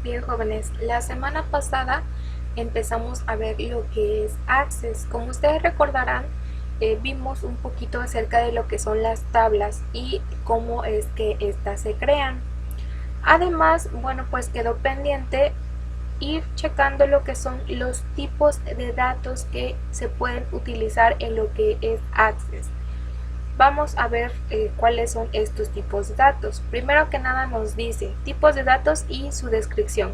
Bien, jóvenes, la semana pasada empezamos a ver lo que es Access. Como ustedes recordarán, vimos un poquito acerca de lo que son las tablas y cómo es que éstas se crean. Además, bueno, pues quedó pendiente ir checando lo que son los tipos de datos que se pueden utilizar en lo que es Access. Vamos a ver cuáles son estos tipos de datos. Primero que nada nos dice tipos de datos y su descripción.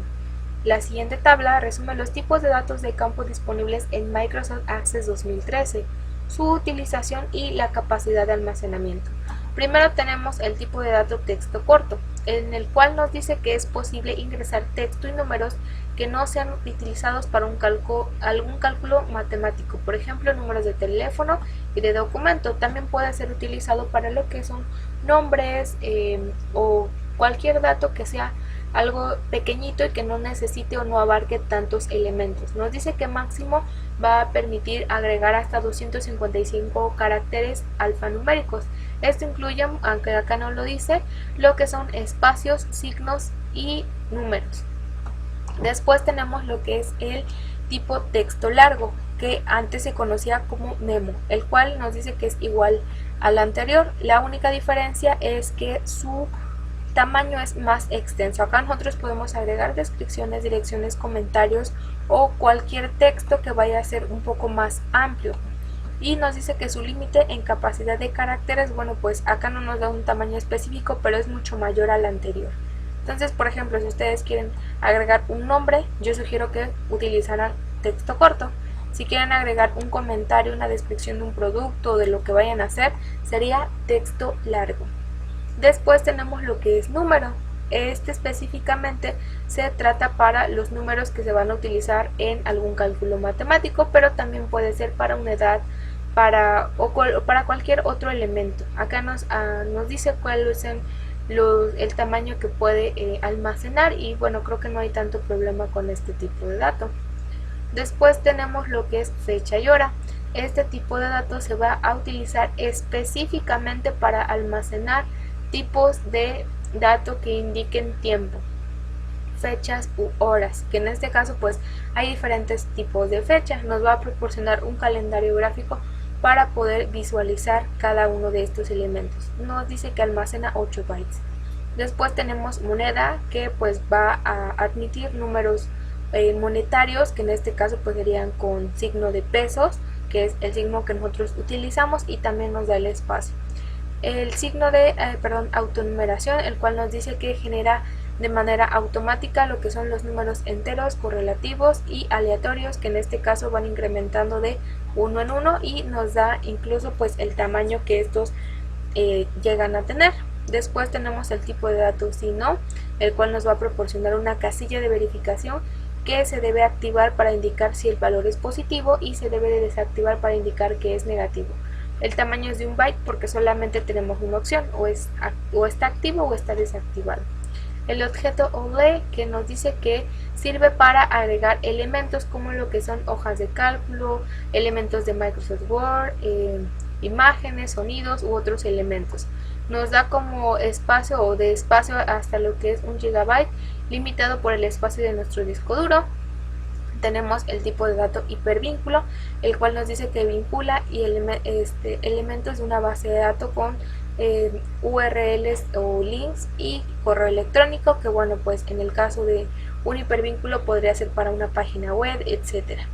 La siguiente tabla resume los tipos de datos de campo disponibles en Microsoft Access 2013, su utilización y la capacidad de almacenamiento. Primero tenemos el tipo de dato texto corto, en el cual nos dice que es posible ingresar texto y números que no sean utilizados para algún cálculo matemático, por ejemplo números de teléfono y de documento. También puede ser utilizado para lo que son nombres o cualquier dato que sea algo pequeñito y que no necesite o no abarque tantos elementos. Nos dice que máximo va a permitir agregar hasta 255 caracteres alfanuméricos. Esto incluye, aunque acá no lo dice, lo que son espacios, signos y números. Después tenemos lo que es el tipo texto largo, que antes se conocía como memo, el cual nos dice que es igual al anterior. La única diferencia es que su tamaño es más extenso. Acá nosotros podemos agregar descripciones, direcciones, comentarios o cualquier texto que vaya a ser un poco más amplio. Y nos dice que su límite en capacidad de caracteres, bueno, pues acá no nos da un tamaño específico, pero es mucho mayor al anterior. Entonces, por ejemplo, si ustedes quieren agregar un nombre, yo sugiero que utilizaran texto corto. Si quieren agregar un comentario, una descripción de un producto o de lo que vayan a hacer, sería texto largo. Después tenemos lo que es número. Este específicamente se trata para los números que se van a utilizar en algún cálculo matemático, pero también puede ser para una edad, para cualquier otro elemento. Acá nos dice cuál es el tamaño que puede almacenar y bueno, creo que no hay tanto problema con este tipo de dato. Después tenemos lo que es fecha y hora. Este tipo de datos se va a utilizar específicamente para almacenar tipos de datos que indiquen tiempo, fechas u horas, que en este caso pues hay diferentes tipos de fechas. Nos va a proporcionar un calendario gráfico para poder visualizar cada uno de estos elementos. Nos dice que almacena 8 bytes. Después tenemos moneda, que pues va a admitir números monetarios, que en este caso pues serían con signo de pesos, que es el signo que nosotros utilizamos, y también nos da el espacio. El signo de autonumeración, el cual nos dice que genera de manera automática lo que son los números enteros, correlativos y aleatorios, que en este caso van incrementando de uno en uno y nos da incluso pues el tamaño que estos llegan a tener. Después tenemos el tipo de datos sí no, el cual nos va a proporcionar una casilla de verificación que se debe activar para indicar si el valor es positivo y se debe de desactivar para indicar que es negativo. El tamaño es de 1 byte porque solamente tenemos una opción, o está activo o está desactivado. El objeto OLE, que nos dice que sirve para agregar elementos como lo que son hojas de cálculo, elementos de Microsoft Word, imágenes, sonidos u otros elementos. Nos da como espacio o de espacio hasta lo que es 1 GB, limitado por el espacio de nuestro disco duro. Tenemos el tipo de dato hipervínculo, el cual nos dice que vincula elementos de una base de datos con URLs o links y correo electrónico, que bueno, pues en el caso de un hipervínculo podría ser para una página web, etcétera.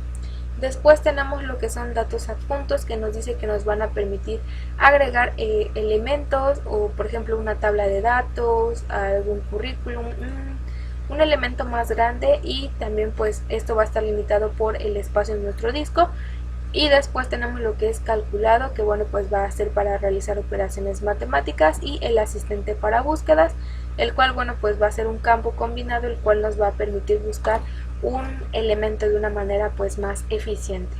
Después tenemos lo que son datos adjuntos, que nos dice que nos van a permitir agregar elementos, o por ejemplo una tabla de datos, algún currículum, un elemento más grande, y también pues esto va a estar limitado por el espacio en nuestro disco. Y después tenemos lo que es calculado, que bueno, pues va a ser para realizar operaciones matemáticas, y el asistente para búsquedas, el cual bueno, pues va a ser un campo combinado, el cual nos va a permitir buscar un elemento de una manera pues más eficiente.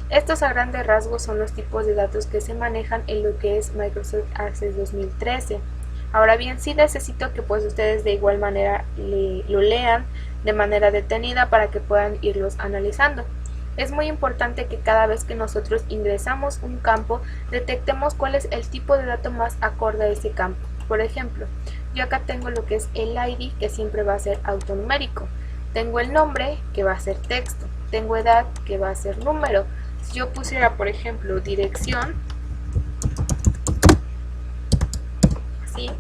Estos a grandes rasgos son los tipos de datos que se manejan en lo que es Microsoft Access 2013. Ahora bien, sí necesito que pues ustedes de igual manera lo lean de manera detenida para que puedan irlos analizando. Es muy importante que cada vez que nosotros ingresamos un campo, detectemos cuál es el tipo de dato más acorde a ese campo. Por ejemplo, yo acá tengo lo que es el ID, que siempre va a ser autonumérico. Tengo el nombre, que va a ser texto. Tengo edad, que va a ser número. Si yo pusiera, por ejemplo, dirección, así,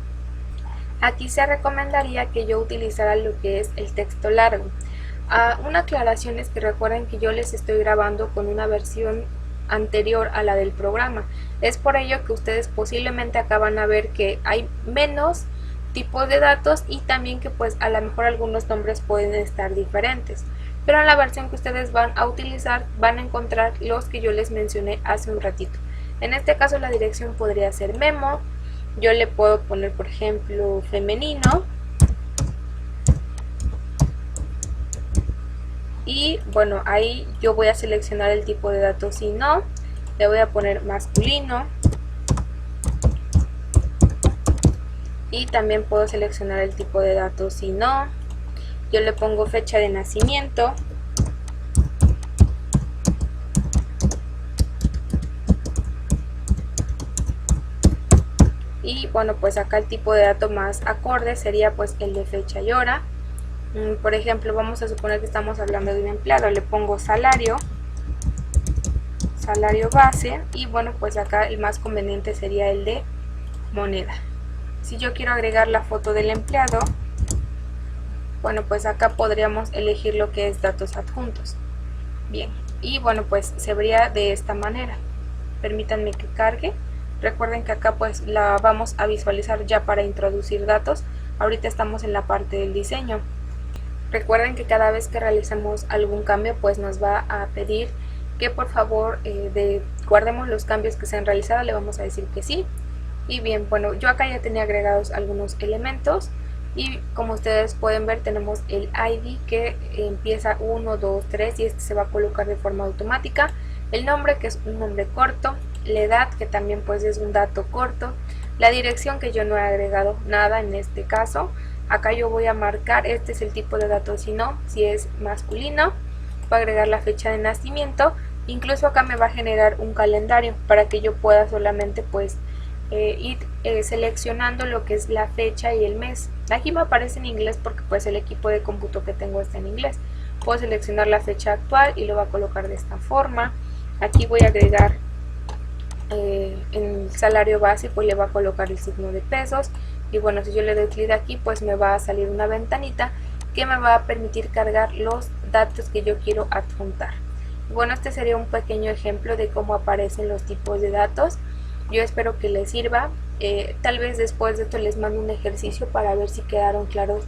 aquí se recomendaría que yo utilizara lo que es el texto largo. Una aclaración es que recuerden que yo les estoy grabando con una versión anterior a la del programa. Es por ello que ustedes posiblemente acá van a ver que hay menos tipos de datos y también que pues a lo mejor algunos nombres pueden estar diferentes. Pero en la versión que ustedes van a utilizar van a encontrar los que yo les mencioné hace un ratito. En este caso la dirección podría ser Memo. Yo le puedo poner, por ejemplo, femenino. Y bueno, ahí yo voy a seleccionar el tipo de datos. Si no, le voy a poner masculino. Y también puedo seleccionar el tipo de datos. Si no, yo le pongo fecha de nacimiento. Y bueno, pues acá el tipo de dato más acorde sería pues el de fecha y hora. Por ejemplo, vamos a suponer que estamos hablando de un empleado, le pongo salario base, y bueno, pues acá el más conveniente sería el de moneda. Si yo quiero agregar la foto del empleado, bueno, pues acá podríamos elegir lo que es datos adjuntos. Bien, y bueno, pues se vería de esta manera. Permítanme que cargue. Recuerden que acá pues la vamos a visualizar ya para introducir datos. Ahorita estamos en la parte del diseño. Recuerden que cada vez que realicemos algún cambio pues nos va a pedir que por favor guardemos los cambios que se han realizado. Le vamos a decir que sí. Y bien, bueno, yo acá ya tenía agregados algunos elementos y como ustedes pueden ver tenemos el ID que empieza 1, 2, 3 y este se va a colocar de forma automática. El nombre, que es un nombre corto. La edad, que también pues es un dato corto. La dirección, que yo no he agregado nada en este caso. Acá yo voy a marcar, este es el tipo de datos, si no, si es masculino, voy a agregar la fecha de nacimiento. Incluso acá me va a generar un calendario para que yo pueda solamente pues ir seleccionando lo que es la fecha y el mes. Aquí me aparece en inglés porque pues el equipo de cómputo que tengo está en inglés. Puedo seleccionar la fecha actual y lo voy a colocar de esta forma. Aquí voy a agregar en el salario base, pues le va a colocar el signo de pesos. Y bueno, si yo le doy clic aquí pues me va a salir una ventanita que me va a permitir cargar los datos que yo quiero adjuntar. Bueno, este sería un pequeño ejemplo de cómo aparecen los tipos de datos. Yo espero que les sirva. Tal vez después de esto les mando un ejercicio para ver si quedaron claros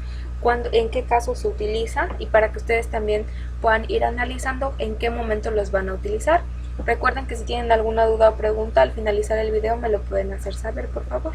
en qué caso se utiliza y para que ustedes también puedan ir analizando en qué momento los van a utilizar. Recuerden que si tienen alguna duda o pregunta al finalizar el video me lo pueden hacer saber, por favor.